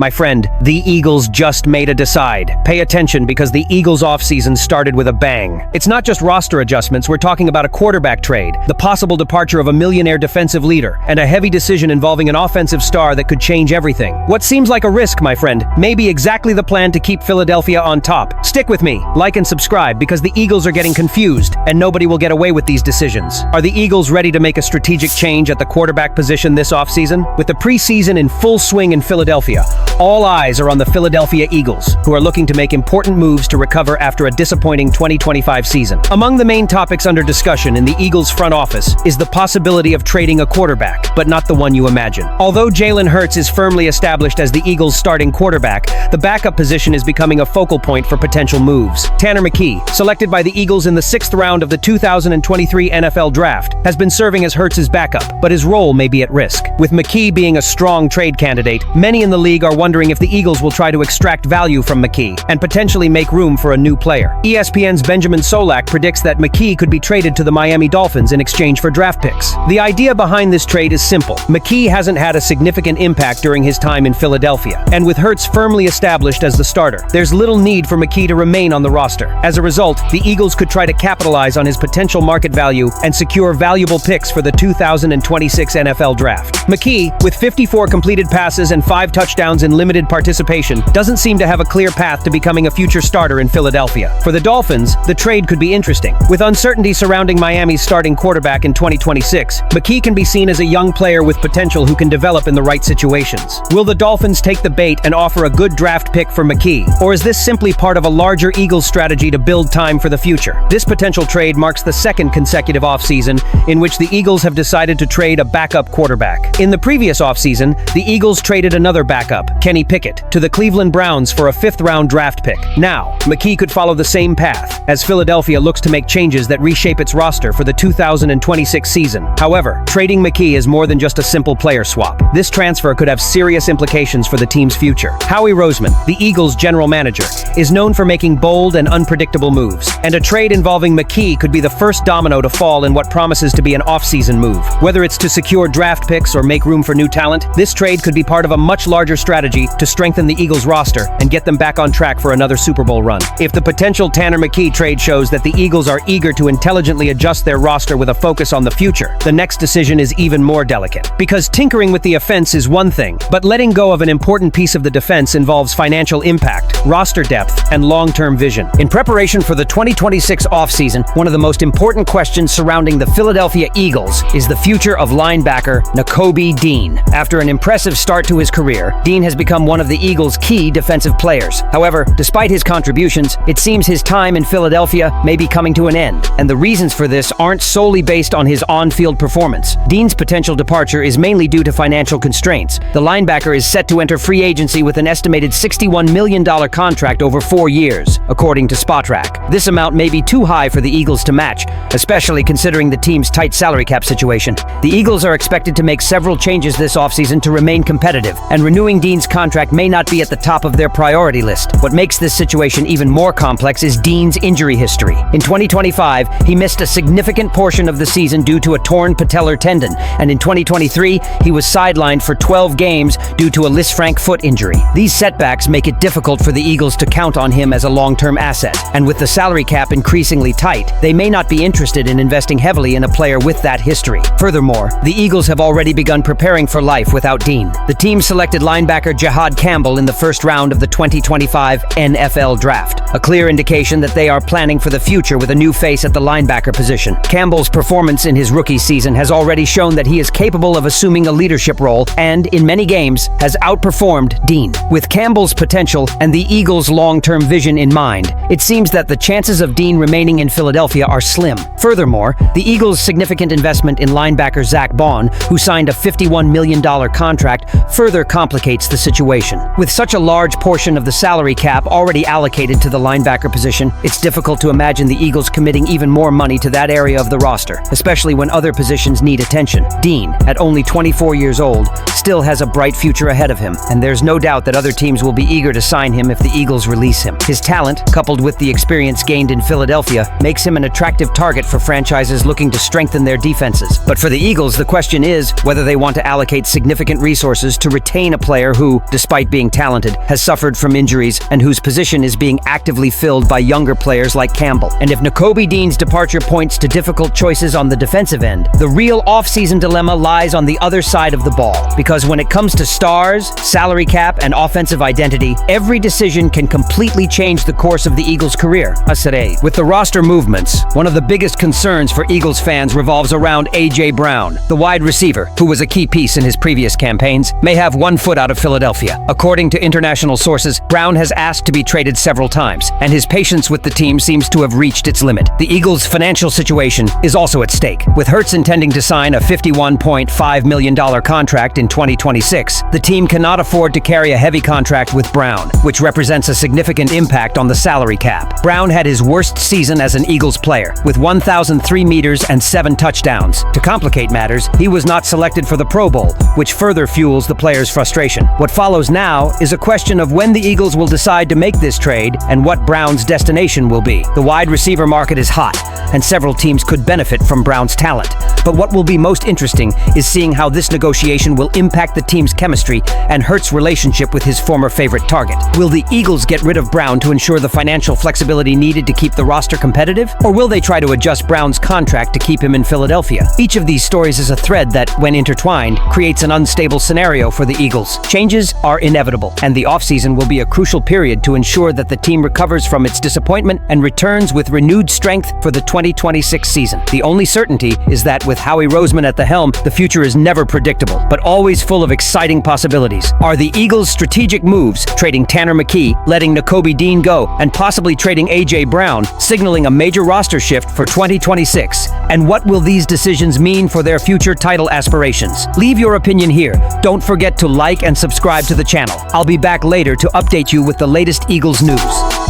My friend, the Eagles just made a decide. Pay attention because the Eagles offseason started with a bang. It's not just roster adjustments, we're talking about a quarterback trade, the possible departure of a millionaire defensive leader, and a heavy decision involving an offensive star that could change everything. What seems like a risk, my friend, may be exactly the plan to keep Philadelphia on top. Stick with me, like and subscribe because the Eagles are getting confused, and nobody will get away with these decisions. Are the Eagles ready to make a strategic change at the quarterback position this offseason? With the preseason in full swing in Philadelphia, all eyes are on the Philadelphia Eagles, who are looking to make important moves to recover after a disappointing 2025 season. Among the main topics under discussion in the Eagles front office is the possibility of trading a quarterback, but not the one you imagine. Although Jalen Hurts is firmly established as the Eagles' starting quarterback, the backup position is becoming a focal point for potential moves. Tanner McKee, selected by the Eagles in the 6th round of the 2023 NFL Draft, has been serving as Hurts' backup, but his role may be at risk. With McKee being a strong trade candidate, many in the league are wondering if the Eagles will try to extract value from McKee and potentially make room for a new player. ESPN's Benjamin Solak predicts that McKee could be traded to the Miami Dolphins in exchange for draft picks. The idea behind this trade is simple. McKee hasn't had a significant impact during his time in Philadelphia, and with Hurts firmly established as the starter, there's little need for McKee to remain on the roster. As a result, the Eagles could try to capitalize on his potential market value and secure valuable picks for the 2026 NFL Draft. McKee, with 54 completed passes and 5 touchdowns in limited participation, doesn't seem to have a clear path to becoming a future starter in Philadelphia. For the Dolphins, the trade could be interesting. With uncertainty surrounding Miami's starting quarterback in 2026, McKee can be seen as a young player with potential who can develop in the right situations. Will the Dolphins take the bait and offer a good draft pick for McKee? Or is this simply part of a larger Eagles strategy to build time for the future? This potential trade marks the second consecutive offseason in which the Eagles have decided to trade a backup quarterback. In the previous offseason, the Eagles traded another backup, Kenny Pickett, to the Cleveland Browns for a 5th-round draft pick. Now, McKee could follow the same path, as Philadelphia looks to make changes that reshape its roster for the 2026 season. However, trading McKee is more than just a simple player swap. This transfer could have serious implications for the team's future. Howie Roseman, the Eagles' general manager, is known for making bold and unpredictable moves, and a trade involving McKee could be the first domino to fall in what promises to be an off-season move. Whether it's to secure draft picks or make room for new talent, this trade could be part of a much larger strategy to strengthen the Eagles' roster and get them back on track for another Super Bowl run. If the potential Tanner McKee trade shows that the Eagles are eager to intelligently adjust their roster with a focus on the future, the next decision is even more delicate. Because tinkering with the offense is one thing, but letting go of an important piece of the defense involves financial impact, roster depth, and long-term vision. In preparation for the 2026 offseason, one of the most important questions surrounding the Philadelphia Eagles is the future of linebacker Nakobe Dean. After an impressive start to his career, Dean has become one of the Eagles' key defensive players. However, despite his contributions, it seems his time in Philadelphia may be coming to an end, and the reasons for this aren't solely based on his on-field performance. Dean's potential departure is mainly due to financial constraints. The linebacker is set to enter free agency with an estimated $61 million contract over 4 years, according to Spotrac. This amount may be too high for the Eagles to match, especially considering the team's tight salary cap situation. The Eagles are expected to make several changes this offseason to remain competitive, and renewing Dean's contract may not be at the top of their priority list. What makes this situation even more complex is Dean's injury history. In 2025, he missed a significant portion of the season due to a torn patellar tendon, and in 2023, he was sidelined for 12 games due to a Lisfranc foot injury. These setbacks make it difficult for the Eagles to count on him as a long-term asset, and with the salary cap increasingly tight, they may not be interested in investing heavily in a player with that history. Furthermore, the Eagles have already begun preparing for life without Dean. The team selected linebacker Jahad Campbell in the 1st round of the 2025 NFL Draft, a clear indication that they are planning for the future with a new face at the linebacker position. Campbell's performance in his rookie season has already shown that he is capable of assuming a leadership role and, in many games, has outperformed Dean. With Campbell's potential and the Eagles' long-term vision in mind, it seems that the chances of Dean remaining in Philadelphia are slim. Furthermore, the Eagles' significant investment in linebacker Zach Bond, who signed a $51 million contract, further complicates the situation. With such a large portion of the salary cap already allocated to the linebacker position, it's difficult difficult to imagine the Eagles committing even more money to that area of the roster, especially when other positions need attention. Dean, at only 24 years old, still has a bright future ahead of him, and there's no doubt that other teams will be eager to sign him if the Eagles release him. His talent, coupled with the experience gained in Philadelphia, makes him an attractive target for franchises looking to strengthen their defenses. But for the Eagles, the question is whether they want to allocate significant resources to retain a player who, despite being talented, has suffered from injuries and whose position is being actively filled by younger players like Campbell. And if Nakobe Dean's departure points to difficult choices on the defensive end, the real offseason dilemma lies on the other side of the ball. Because when it comes to stars, salary cap, and offensive identity, every decision can completely change the course of the Eagles' career. With the roster movements, one of the biggest concerns for Eagles fans revolves around A.J. Brown. The wide receiver, who was a key piece in his previous campaigns, may have one foot out of Philadelphia. According to international sources, Brown has asked to be traded several times, and his patience with the team seems to have reached its limit. The Eagles' financial situation is also at stake. With Hurts intending to sign a $51.5 million contract in 2026, the team cannot afford to carry a heavy contract with Brown, which represents a significant impact on the salary cap. Brown had his worst season as an Eagles player, with 1,003 meters and 7 touchdowns. To complicate matters, he was not selected for the Pro Bowl, which further fuels the player's frustration. What follows now is a question of when the Eagles will decide to make this trade and what Brown's destination will be. The wide receiver market is hot, and several teams could benefit from Brown's talent. But what will be most interesting is seeing how this negotiation will impact the team's chemistry and Hurts' relationship with his former favorite target. Will the Eagles get rid of Brown to ensure the financial flexibility needed to keep the roster competitive? Or will they try to adjust Brown's contract to keep him in Philadelphia? Each of these stories is a thread that, when intertwined, creates an unstable scenario for the Eagles. Changes are inevitable, and the offseason will be a crucial period to ensure that the team recovers from its disappointment and returns with renewed strength for the 2026 season. The only certainty is that with Howie Roseman at the helm, the future is never predictable, but always full of exciting possibilities. Are the Eagles' strategic moves, trading Tanner McKee, letting Nakobe Dean go, and possibly trading A.J. Brown, signaling a major roster shift for 2026? And what will these decisions mean for their future title aspirations? Leave your opinion here. Don't forget to like and subscribe to the channel. I'll be back later to update you with the latest Eagles news.